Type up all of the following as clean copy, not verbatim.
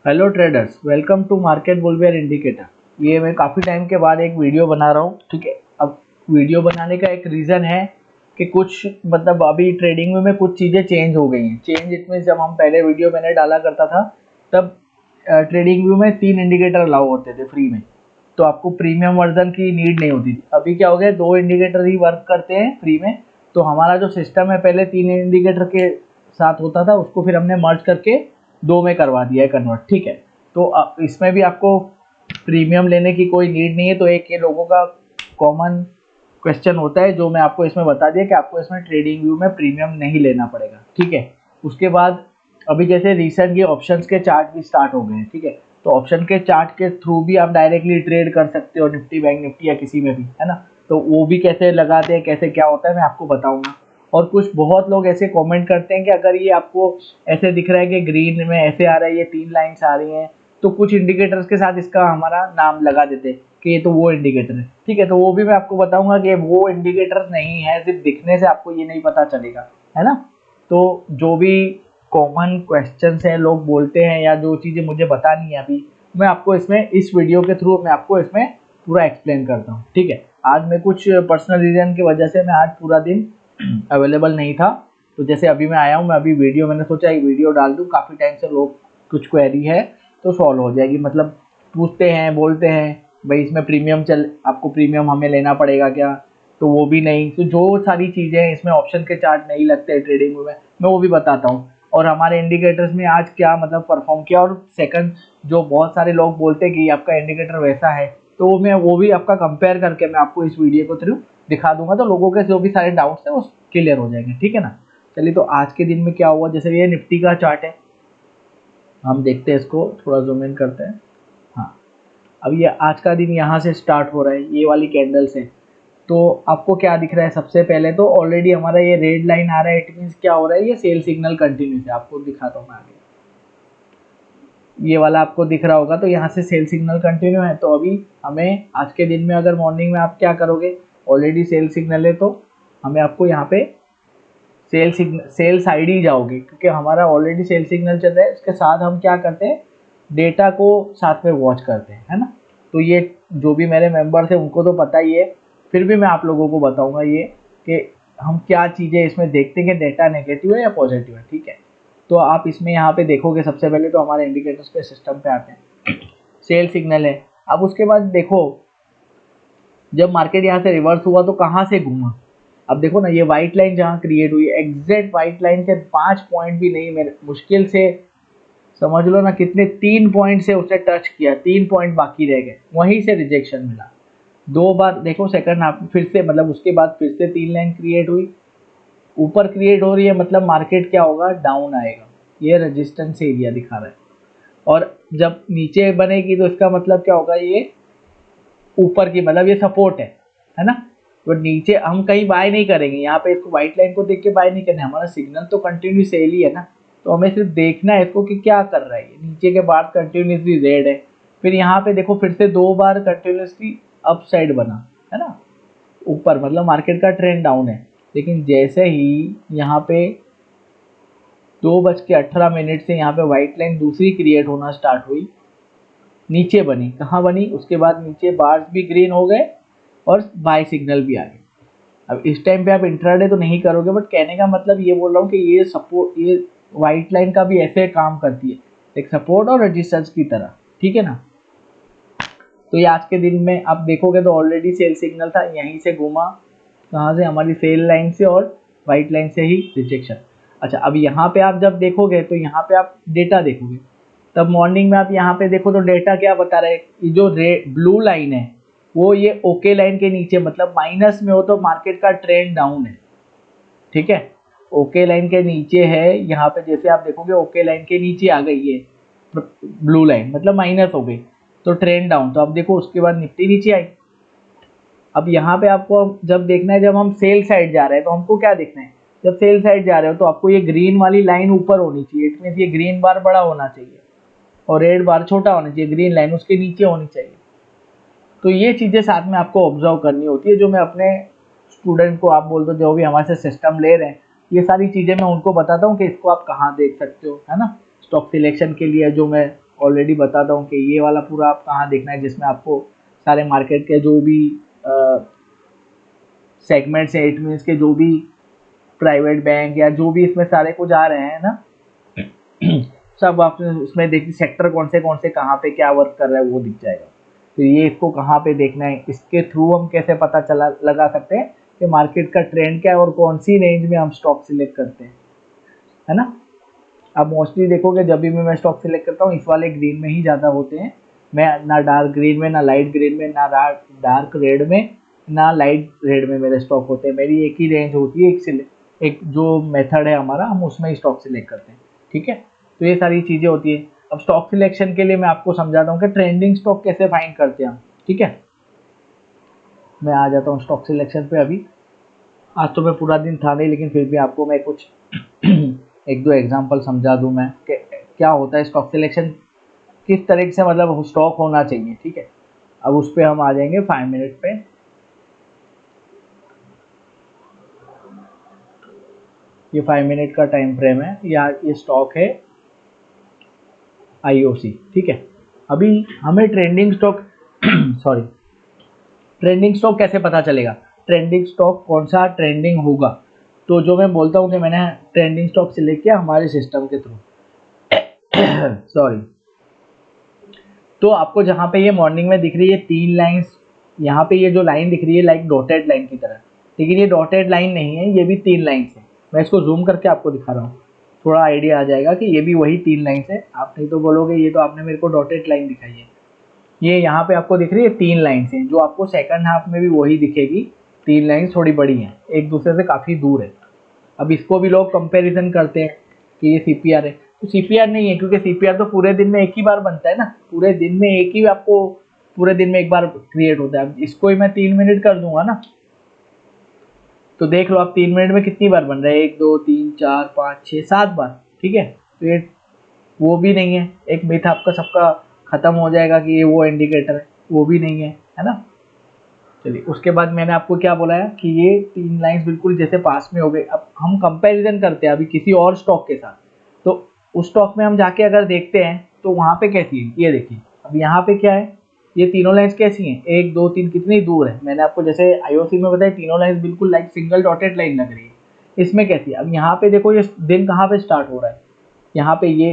Hello traders, welcome to market bullware indicator. ये मैं काफ़ी टाइम के बाद एक वीडियो बना रहा हूँ। ठीक है, अब वीडियो बनाने का एक रीज़न है कि कुछ मतलब अभी ट्रेडिंग में कुछ चीज़ें चेंज हो गई हैं। चेंज इट मीन्स जब हम पहले वीडियो मैंने डाला करता था तब ट्रेडिंग व्यू में 3 इंडिकेटर अलाउ होते थे फ्री में, तो आपको प्रीमियम वर्जन की नीड नहीं होती थी। अभी क्या हो गया, 2 इंडिकेटर ही वर्क करते हैं फ्री में। तो हमारा जो सिस्टम है पहले 3 इंडिकेटर के साथ होता था, उसको फिर हमने मर्ज करके 2 में करवा दिया है कन्वर्ट। ठीक है, तो इसमें भी आपको प्रीमियम लेने की कोई नीड नहीं है। तो एक ये लोगों का कॉमन क्वेश्चन होता है जो मैं आपको इसमें बता दिया कि आपको इसमें ट्रेडिंग व्यू में प्रीमियम नहीं लेना पड़ेगा। ठीक है, उसके बाद अभी जैसे रिसेंटली ऑप्शंस के चार्ट भी स्टार्ट हो गए हैं। ठीक है, तो ऑप्शन के चार्ट के थ्रू भी आप डायरेक्टली ट्रेड कर सकते हो, निफ्टी बैंक निफ्टी या किसी में भी, है ना। तो वो भी कैसे लगाते हैं, कैसे क्या होता है, मैं आपको बताऊंगा। और कुछ बहुत लोग ऐसे कमेंट करते हैं कि अगर ये आपको ऐसे दिख रहा है कि ग्रीन में ऐसे आ रहा है, ये 3 लाइन्स आ रही हैं, तो कुछ इंडिकेटर्स के साथ इसका हमारा नाम लगा देते हैं कि ये तो वो इंडिकेटर है। ठीक है, तो वो भी मैं आपको बताऊंगा कि वो इंडिकेटर नहीं है, सिर्फ दिखने से आपको ये नहीं पता चलेगा, है ना। तो जो भी कॉमन क्वेश्चंस हैं, लोग बोलते हैं या जो चीज़ें मुझे बतानी है अभी, मैं आपको इसमें इस वीडियो के थ्रू मैं आपको इसमें पूरा एक्सप्लेन करता हूँ। ठीक है, आज मैं कुछ पर्सनल रीज़न की वजह से मैं आज पूरा दिन अवेलेबल नहीं था, तो जैसे अभी मैं आया हूँ, मैं अभी वीडियो मैंने सोचा एक वीडियो डाल दूँ। काफ़ी टाइम से लोग कुछ क्वेरी है तो सॉल्व हो जाएगी। मतलब पूछते हैं, बोलते हैं भाई इसमें प्रीमियम आपको प्रीमियम हमें लेना पड़ेगा क्या, तो वो भी नहीं। तो जो सारी चीज़ें हैं इसमें, ऑप्शन के चार्ट नहीं लगते ट्रेडिंग में, मैं वो भी बताता हूँ। और हमारे इंडिकेटर्स में आज क्या मतलब परफॉर्म किया। और सेकंड, जो बहुत सारे लोग बोलते हैं कि आपका इंडिकेटर वैसा है, तो मैं वो भी आपका कंपेयर करके मैं आपको इस वीडियो को थ्रू दिखा दूंगा, तो लोगों के जो भी सारे डाउट्स हैं वो क्लियर हो जाएंगे। ठीक है ना। चलिए, तो आज के दिन में क्या हुआ, जैसे ये निफ्टी का चार्ट है, हम देखते हैं इसको, थोड़ा जूम इन करते हैं। हाँ, अब ये आज का दिन यहाँ से स्टार्ट हो रहा है, ये वाली कैंडल से। तो आपको क्या दिख रहा है, सबसे पहले तो ऑलरेडी हमारा ये रेड लाइन आ रहा है। इट मीन्स क्या हो रहा है, ये सेल सिग्नल कंटिन्यूस है। आपको दिखाता हूँ मैं आगे, ये वाला आपको दिख रहा होगा। तो यहाँ से सेल सिग्नल कंटिन्यू है। तो अभी हमें आज के दिन में अगर मॉर्निंग में आप क्या करोगे, ऑलरेडी सेल सिग्नल है, तो हमें आपको यहाँ पे सेल साइड ही जाओगे, क्योंकि हमारा ऑलरेडी सेल सिग्नल चल रहा है। इसके साथ हम क्या करते हैं, डेटा को साथ में वॉच करते हैं, है ना। तो ये जो भी मेरे मेंबर्स हैं उनको तो पता ही है, फिर भी मैं आप लोगों को बताऊंगा ये कि हम क्या चीज़ें इसमें देखते हैं कि डेटा नेगेटिव है या पॉजिटिव है। ठीक है, तो आप इसमें यहाँ पे देखोगे, सबसे पहले तो हमारे इंडिकेटर्स पे सिस्टम पे आते हैं, सेल सिग्नल है। अब उसके बाद देखो, जब मार्केट यहाँ से रिवर्स हुआ तो कहाँ से घूमा। अब देखो ना, ये व्हाइट लाइन जहाँ क्रिएट हुई, एग्जैक्ट व्हाइट लाइन से 5 पॉइंट भी नहीं, मेरे मुश्किल से समझ लो ना कितने, 3 पॉइंट से उसने टच किया, 3 पॉइंट बाकी रह गए, वहीं से रिजेक्शन मिला। 2 बार देखो सेकंड हाफ फिर से, मतलब उसके बाद फिर से 3 लाइन क्रिएट हुई, ऊपर क्रिएट हो रही है, मतलब मार्केट क्या होगा, डाउन आएगा। ये रेजिस्टेंस एरिया दिखा रहा है। और जब नीचे बनेगी तो इसका मतलब क्या होगा, ये ऊपर की, मतलब ये सपोर्ट है ना। तो नीचे हम कहीं बाय नहीं करेंगे, यहाँ पे इसको व्हाइट लाइन को देख के बाय नहीं करना है, हमारा सिग्नल तो कंटिन्यू सेल ही है ना। तो हमें सिर्फ देखना है इसको कि क्या कर रहा है। ये नीचे के बाद कंटिन्यूसली रेड है, फिर यहाँ पे देखो फिर से 2 बार कंटिन्यूसली अप साइड बना, है ना, ऊपर, मतलब मार्केट का ट्रेंड डाउन है। लेकिन जैसे ही यहाँ पे 2:18 से यहाँ पे व्हाइट लाइन दूसरी क्रिएट होना स्टार्ट हुई, नीचे बनी, कहाँ बनी, उसके बाद नीचे बार्स भी ग्रीन हो गए और बाय सिग्नल भी आ गए। अब इस टाइम पे आप इंट्राडे तो नहीं करोगे, बट कहने का मतलब ये बोल रहा हूँ कि ये सपोर्ट, ये व्हाइट लाइन का भी ऐसे काम करती है, एक सपोर्ट और रेजिस्टेंस की तरह। ठीक है ना। तो ये आज के दिन में आप देखोगे तो ऑलरेडी सेल सिग्नल था, यहीं से घूमा, कहाँ से, हमारी सेल लाइन से और व्हाइट लाइन से ही रिजेक्शन। अच्छा, अब यहाँ पे आप जब देखोगे तो यहाँ पे आप डेटा देखोगे, तब मॉर्निंग में आप यहाँ पे देखो तो डेटा क्या बता रहा है, ये जो ब्लू लाइन है वो ये ओके लाइन के नीचे, मतलब माइनस में हो तो मार्केट का ट्रेंड डाउन है। ठीक है, ओके लाइन के नीचे है, यहाँ पे जैसे आप देखोगे ओके लाइन के नीचे आ गई है ब्लू लाइन, मतलब माइनस हो गई, तो ट्रेंड डाउन। तो अब देखो उसके बाद निफ्टी नीचे आई। अब यहाँ पे आपको जब देखना है, जब हम सेल साइड जा रहे हैं तो हमको क्या देखना है, जब सेल साइड जा रहे हो तो आपको ये ग्रीन वाली लाइन ऊपर होनी चाहिए, इट मीन्स ये ग्रीन बार बड़ा होना चाहिए और रेड बार छोटा होना चाहिए, ग्रीन लाइन उसके नीचे होनी चाहिए। तो ये चीज़ें साथ में आपको ऑब्जर्व करनी होती है, जो मैं अपने स्टूडेंट को, आप बोल दो जो भी हमारे से सिस्टम ले रहे हैं, ये सारी चीज़ें मैं उनको बताता हूँ कि इसको आप कहाँ देख सकते हो, है ना। स्टॉक सिलेक्शन के लिए जो मैं ऑलरेडी बताता हूँ कि ये वाला पूरा आप कहाँ देखना है, जिसमें आपको सारे मार्केट के जो भी सेगमेंट्स है, इट मीन्स के जो भी प्राइवेट बैंक या जो भी इसमें सारे कुछ आ रहे हैं ना, सब आप उसमें देखिए सेक्टर कौन से कहाँ पे क्या वर्क कर रहा है वो दिख जाएगा। तो ये इसको कहाँ पे देखना है, इसके थ्रू हम कैसे पता चला लगा सकते हैं कि मार्केट का ट्रेंड क्या है और कौन सी रेंज में हम स्टॉक सिलेक्ट करते हैं, है ना। अब मोस्टली देखोगे जब भी मैं स्टॉक सिलेक्ट करता हूँ इस वाले ग्रीन में ही ज़्यादा होते हैं। मैं ना डार्क ग्रीन में, ना लाइट ग्रीन में, ना डार्क रेड में, ना लाइट रेड में मेरे स्टॉक होते हैं। मेरी एक ही रेंज होती है, एक जो मेथड है हमारा, हम उसमें ही स्टॉक सिलेक्ट करते हैं, ठीक है। तो ये सारी चीज़ें होती है। अब स्टॉक सिलेक्शन के लिए मैं आपको समझाता हूँ कि ट्रेंडिंग स्टॉक कैसे फाइंड करते हैं हम, ठीक है। मैं आ जाता हूँ स्टॉक सिलेक्शन पे। अभी आज तो मैं पूरा दिन था नहीं, लेकिन फिर भी आपको मैं कुछ एक दो एग्जांपल समझा दूं मैं कि क्या होता है स्टॉक सिलेक्शन, किस तरीके से मतलब स्टॉक होना चाहिए, ठीक है। अब उस पर हम आ जाएंगे 5 मिनट पे। ये 5 मिनट का टाइम फ्रेम है, या ये स्टॉक है IOC, ठीक है। अभी हमें trending stock sorry, trending stock कैसे पता चलेगा, ट्रेंडिंग स्टॉक कौन सा ट्रेंडिंग होगा। तो जो मैं बोलता हूँ कि मैंने ट्रेंडिंग स्टॉक सिलेक्ट किया हमारे सिस्टम के थ्रू सॉरी, तो आपको जहाँ पे ये मॉर्निंग में दिख रही है 3 लाइंस, यहाँ पे ये जो लाइन दिख रही है लाइक डॉटेड लाइन की तरह, लेकिन ये डॉटेड लाइन नहीं है, ये भी 3 लाइंस है। मैं इसको जूम करके आपको दिखा रहा हूँ, थोड़ा आइडिया आ जाएगा कि ये भी वही 3 लाइंस है। आप नहीं तो बोलोगे ये तो आपने मेरे को डॉटेड लाइन दिखाई है। ये यहाँ पे आपको दिख रही है 3 लाइन्स हैं, जो आपको सेकंड हाफ में भी वही दिखेगी। 3 लाइन्स थोड़ी बड़ी हैं, एक दूसरे से काफ़ी दूर है। अब इसको भी लोग कंपैरिजन करते हैं कि ये CPR है, तो CPR नहीं है, क्योंकि CPR तो पूरे दिन में एक ही बार बनता है ना, पूरे दिन में एक ही आपको पूरे दिन में एक बार क्रिएट होता है। अब इसको ही मैं 3 मिनट कर दूंगा ना, तो देख लो आप 3 मिनट में कितनी बार बन रहा है, 1 2 3 4 5 6 7 बार, ठीक है। तो ये वो भी नहीं है, एक मिथ आपका सबका खत्म हो जाएगा कि ये वो इंडिकेटर है, वो भी नहीं है ना। चलिए, उसके बाद मैंने आपको क्या बोला है कि ये 3 लाइंस बिल्कुल जैसे पास में हो गए। अब हम कंपैरिजन करते हैं अभी किसी और स्टॉक के साथ, तो उस स्टॉक में हम जाके अगर देखते हैं तो वहाँ पे कैसी है, ये देखिए। अब यहाँ पे क्या है, ये तीनों लाइंस कैसी हैं, 1 2 3 कितनी दूर है। मैंने आपको जैसे IOC में बताया तीनों लाइंस बिल्कुल लाइक सिंगल डॉटेड लाइन लग रही है, इसमें कैसी है। अब यहाँ पे देखो ये दिन कहाँ पे स्टार्ट हो रहा है, यहाँ पे ये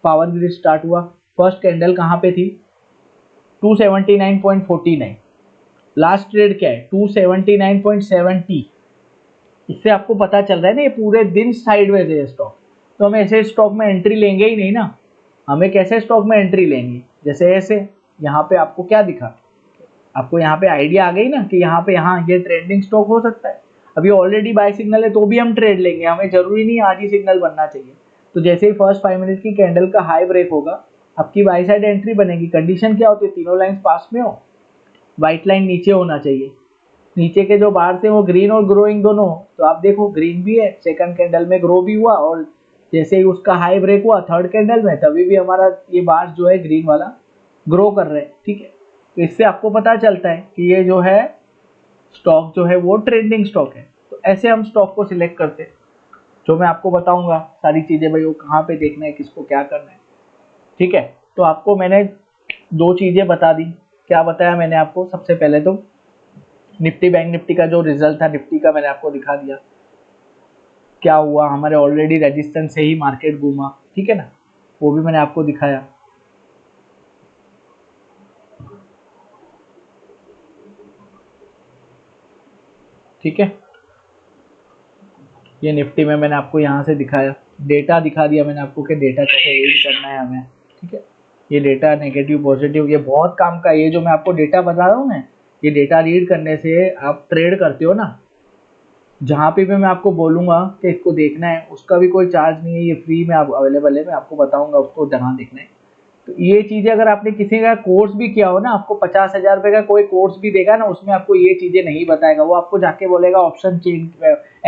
पावर ग्रिड स्टार्ट हुआ, फर्स्ट कैंडल कहाँ पे थी 279.49, लास्ट ट्रेड क्या है 279.70। इससे आपको पता चल रहा है ना ये पूरे दिन साइडवेज है स्टॉक। तो हम ऐसे स्टॉक में एंट्री लेंगे ही नहीं ना। हमें कैसे स्टॉक में एंट्री लेंगे, जैसे ऐसे यहाँ पे आपको क्या दिखा, आपको यहाँ पे आइडिया आ गई ना कि यहाँ पे यहाँ ये ट्रेंडिंग स्टॉक हो सकता है। अभी ऑलरेडी बाय सिग्नल है तो भी हम ट्रेड लेंगे, हमें जरूरी नहीं आज ही सिग्नल बनना चाहिए। तो जैसे ही फर्स्ट 5 मिनट की कैंडल का हाई ब्रेक होगा, आपकी बाई साइड एंट्री बनेगी। कंडीशन क्या होती है, तीनों लाइंस पास में हो, व्हाइट लाइन नीचे होना चाहिए, नीचे के जो बार थे वो ग्रीन और ग्रोइंग दोनों। तो आप देखो ग्रीन भी है, सेकंड कैंडल में ग्रो भी हुआ, और जैसे ही उसका हाई ब्रेक हुआ थर्ड कैंडल में, तभी भी हमारा ये बार जो है ग्रीन वाला ग्रो कर रहे हैं, ठीक है। तो इससे आपको पता चलता है कि ये जो है स्टॉक जो है वो ट्रेंडिंग स्टॉक है। तो ऐसे हम स्टॉक को सिलेक्ट करते हैं, जो मैं आपको बताऊंगा सारी चीजें भाई, वो कहाँ पे देखना है, किसको क्या करना है, ठीक है। तो आपको मैंने 2 चीजें बता दी। क्या बताया मैंने आपको, सबसे पहले तो निफ्टी बैंक निफ्टी का जो रिजल्ट था निफ्टी का मैंने आपको दिखा दिया, क्या हुआ हमारे ऑलरेडी रेजिस्टेंस से ही मार्केट घूमा, ठीक है ना, वो भी मैंने आपको दिखाया। ठीक है, ये निफ्टी में मैंने आपको यहाँ से दिखाया, डेटा दिखा दिया मैंने आपको कि डेटा कैसे रीड करना है हमें, ठीक है। ये डेटा नेगेटिव पॉजिटिव ये बहुत काम का, ये जो मैं आपको डेटा बता रहा हूँ ना, ये डेटा रीड करने से आप ट्रेड करते हो ना, जहाँ पे भी मैं आपको बोलूँगा कि इसको देखना है उसका भी कोई चार्ज नहीं है, ये फ्री में आप अवेलेबल है, मैं आपको बताऊँगा उसको जहाँ देखना है। तो ये चीज़ें अगर आपने किसी का कोर्स भी किया हो ना, आपको 50,000 रुपये का कोई कोर्स भी देगा ना, उसमें आपको ये चीज़ें नहीं बताएगा। वो आपको जाके बोलेगा ऑप्शन चेंज,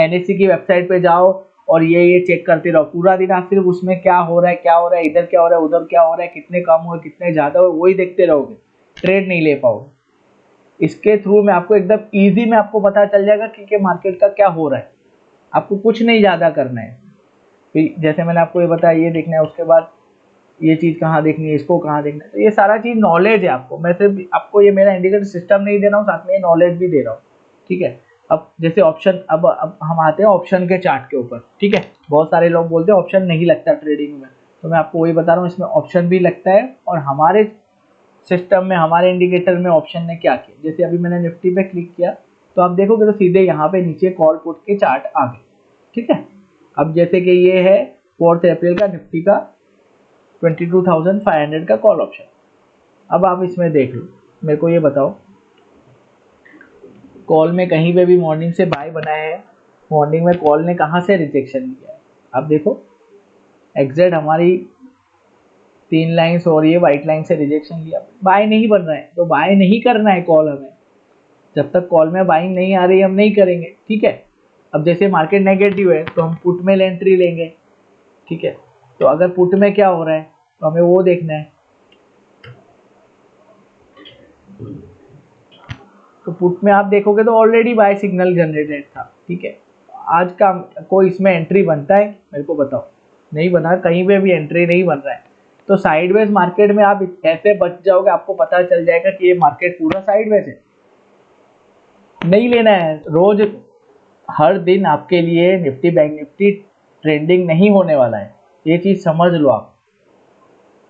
NSE की वेबसाइट पे जाओ और ये चेक करते रहो पूरा दिन। आप सिर्फ उसमें क्या हो रहा है क्या हो रहा है, इधर क्या हो रहा है उधर क्या हो रहा है, कितने कम हुए कितने ज़्यादा हुए, वही देखते रहोगे, ट्रेड नहीं ले पाओगे। इसके थ्रू में आपको एकदम ईजी में आपको पता चल जाएगा कि मार्केट का क्या हो रहा है। आपको कुछ नहीं ज़्यादा करना है, जैसे मैंने आपको ये बताया ये देखना है। उसके बाद ये चीज़ कहाँ देखनी है, इसको कहाँ देखना है, तो ये सारा चीज़ नॉलेज है आपको। मैं सिर्फ आपको ये मेरा इंडिकेटर सिस्टम नहीं दे रहा हूँ, साथ में ये नॉलेज भी दे रहा हूँ, ठीक है। अब जैसे ऑप्शन, अब हम आते हैं ऑप्शन के चार्ट के ऊपर, ठीक है। बहुत सारे लोग बोलते हैं ऑप्शन नहीं लगता ट्रेडिंग में, तो मैं आपको वही बता रहा हूँ, इसमें ऑप्शन भी लगता है। और हमारे सिस्टम में, हमारे इंडिकेटर में ऑप्शन ने क्या किया, जैसे अभी मैंने निफ्टी पे क्लिक किया तो आप देखोगे तो सीधे यहाँ पे नीचे कॉल पुट के चार्ट आ गए, ठीक है। अब जैसे कि ये है 4 अप्रैल का निफ्टी का 22,500 का कॉल ऑप्शन। अब आप इसमें देख लो, मेरे को ये बताओ, कॉल में कहीं पे भी मॉर्निंग से बाय बना है, मॉर्निंग में कॉल ने कहाँ से रिजेक्शन किया है, आप देखो एग्जैक्ट हमारी 3 लाइन्स और ये वाइट लाइन से रिजेक्शन लिया, बाय नहीं बन रहा है, तो बाय नहीं करना है कॉल हमें। जब तक कॉल में बाइंग नहीं आ रही हम नहीं करेंगे, ठीक है। अब जैसे मार्केट नेगेटिव है तो हम पुट में एंट्री लेंगे, ठीक है। तो अगर पुट में क्या हो रहा है तो हमें वो देखना है। तो पुट में आप देखोगे तो ऑलरेडी बाय सिग्नल जनरेटेड था, ठीक है। आज का कोई इसमें एंट्री बनता है, मेरे को बताओ, नहीं बना, कहीं पे भी एंट्री नहीं बन रहा है। तो साइडवेज मार्केट में आप ऐसे बच जाओगे, आपको पता चल जाएगा कि ये मार्केट पूरा साइडवेज है, नहीं लेना है। रोज हर दिन आपके लिए निफ्टी बैंक निफ्टी ट्रेंडिंग नहीं होने वाला है, ये चीज समझ लो आप।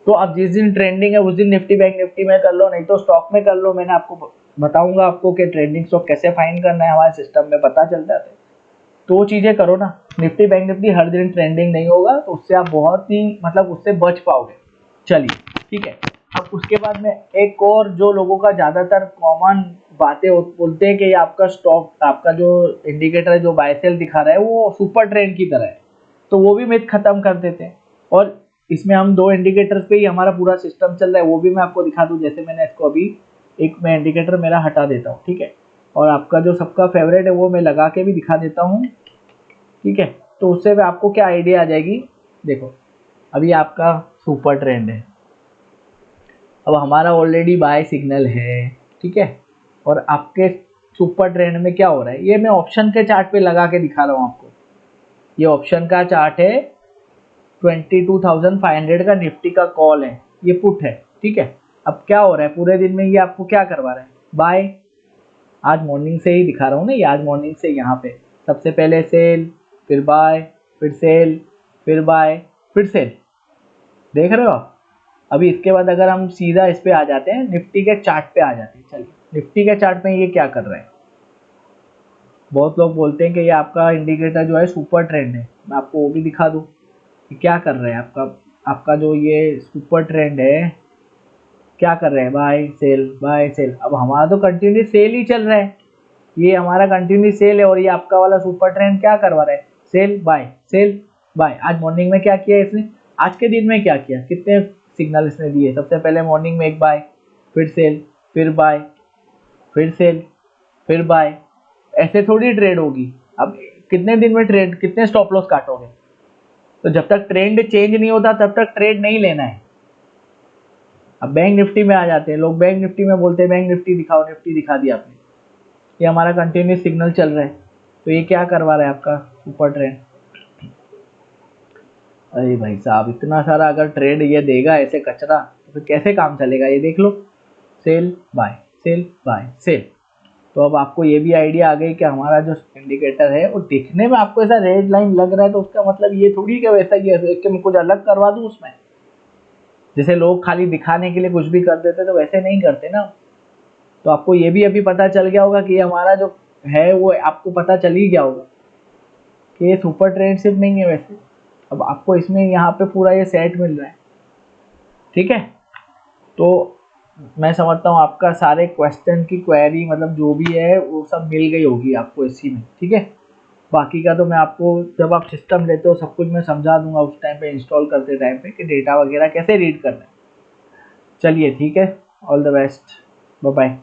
तो आप जिस दिन ट्रेंडिंग है उस दिन निफ्टी बैंक निफ्टी में कर लो, नहीं तो स्टॉक में कर लो। मैंने आपको बताऊंगा आपको कि ट्रेंडिंग स्टॉक कैसे फाइंड करना है, हमारे सिस्टम में पता चल जाता है। तो चीजें करो ना, निफ्टी बैंक निफ्टी हर दिन ट्रेंडिंग नहीं होगा, तो उससे आप बहुत ही मतलब उससे बच पाओगे। चलिए ठीक है। अब उसके बाद में एक और जो लोगों का ज्यादातर कॉमन बातें बोलते हैं कि ये आपका स्टॉक, आपका जो इंडिकेटर है जो बाय सेल दिखा रहा है वो सुपर ट्रेंड की तरह है, तो वो भी मिथ खत्म कर देते हैं। और इसमें हम 2 इंडिकेटर्स पे ही हमारा पूरा सिस्टम चल रहा है, वो भी मैं आपको दिखा दूं। जैसे मैंने इसको अभी एक मैं इंडिकेटर मेरा हटा देता हूँ, ठीक है। और आपका जो सबका फेवरेट है वो मैं लगा के भी दिखा देता हूँ, ठीक है। तो उससे भी आपको क्या आइडिया आ जाएगी। देखो अभी आपका सुपर ट्रेंड है, अब हमारा ऑलरेडी बाय सिग्नल है, ठीक है। और आपके सुपर ट्रेंड में क्या हो रहा है, ये मैं ऑप्शन के चार्ट पे लगा के दिखा रहा हूँ आपको। ये ऑप्शन का चार्ट है, 22,500 का निफ्टी का कॉल है, ये पुट है, ठीक है। अब क्या हो रहा है पूरे दिन में, ये आपको क्या करवा रहा है, बाय। आज मॉर्निंग से ही दिखा रहा हूँ ना, ये आज मॉर्निंग से यहाँ पे सबसे पहले सेल, फिर बाय, फिर सेल, फिर बाय, फिर सेल, देख रहे हो आप। अभी इसके बाद अगर हम सीधा इस पे आ जाते हैं, निफ्टी के चार्ट पे आ जाते हैं। चलिए निफ्टी के चार्ट में ये क्या कर रहा है, बहुत लोग बोलते हैं कि ये आपका इंडिकेटर जो है सुपर ट्रेंड है, मैं आपको वो भी दिखा दूं कि क्या कर रहा है आपका। आपका जो ये सुपर ट्रेंड है क्या कर रहे हैं, बाय सेल बाय सेल। अब हमारा तो कंटिन्यू सेल ही चल रहा है, ये हमारा कंटिन्यू सेल है। और ये आपका वाला सुपर ट्रेंड क्या करवा रहा है, सेल बाय सेल बाय। आज मॉर्निंग में क्या किया इसने, आज के दिन में क्या किया, कितने सिग्नल इसने दिए। सबसे पहले मॉर्निंग में एक बाय, फिर सेल, फिर बाय, फिर सेल, फिर बाय। ऐसे थोड़ी ट्रेड होगी। अब कितने दिन में ट्रेड, कितने स्टॉप लॉस काटोगे। तो जब तक ट्रेंड चेंज नहीं होता तब तक ट्रेड नहीं लेना है। अब बैंक निफ्टी में आ जाते हैं लोग, बैंक निफ्टी में बोलते हैं बैंक निफ्टी दिखाओ, निफ्टी दिखा दिया आपने, ये हमारा कंटिन्यूस सिग्नल चल रहा है, तो ये क्या करवा रहा है आपका सुपर ट्रेंड। अरे भाई साहब, इतना सारा अगर ट्रेड ये देगा ऐसे कचरा तो फिर कैसे काम चलेगा। ये देख लो, sell buy sell buy sell. तो अब आपको ये भी आइडिया आ गई कि हमारा जो इंडिकेटर है वो दिखने में आपको ऐसा रेड लाइन लग रहा है, तो उसका मतलब ये थोड़ी कि वैसा ही है कि मैं कुछ अलग करवा दूं उसमें। जैसे लोग खाली दिखाने के लिए कुछ भी कर देते तो वैसे नहीं करते ना। तो आपको ये भी अभी पता चल गया होगा कि हमारा जो है वो आपको पता चल ही गया होगा कि ये सुपर ट्रेंड सिर्फ नहीं है वैसे। अब आपको इसमें यहाँ पे पूरा ये सेट मिल रहा है, ठीक है। तो मैं समझता हूँ आपका सारे क्वेश्चन की क्वेरी मतलब जो भी है वो सब मिल गई होगी आपको इसी में, ठीक है। बाकी का तो मैं आपको जब आप सिस्टम लेते हो सब कुछ मैं समझा दूंगा उस टाइम पे, इंस्टॉल करते टाइम पे कि डेटा वगैरह कैसे रीड करना है। चलिए ठीक है, all the best, bye bye.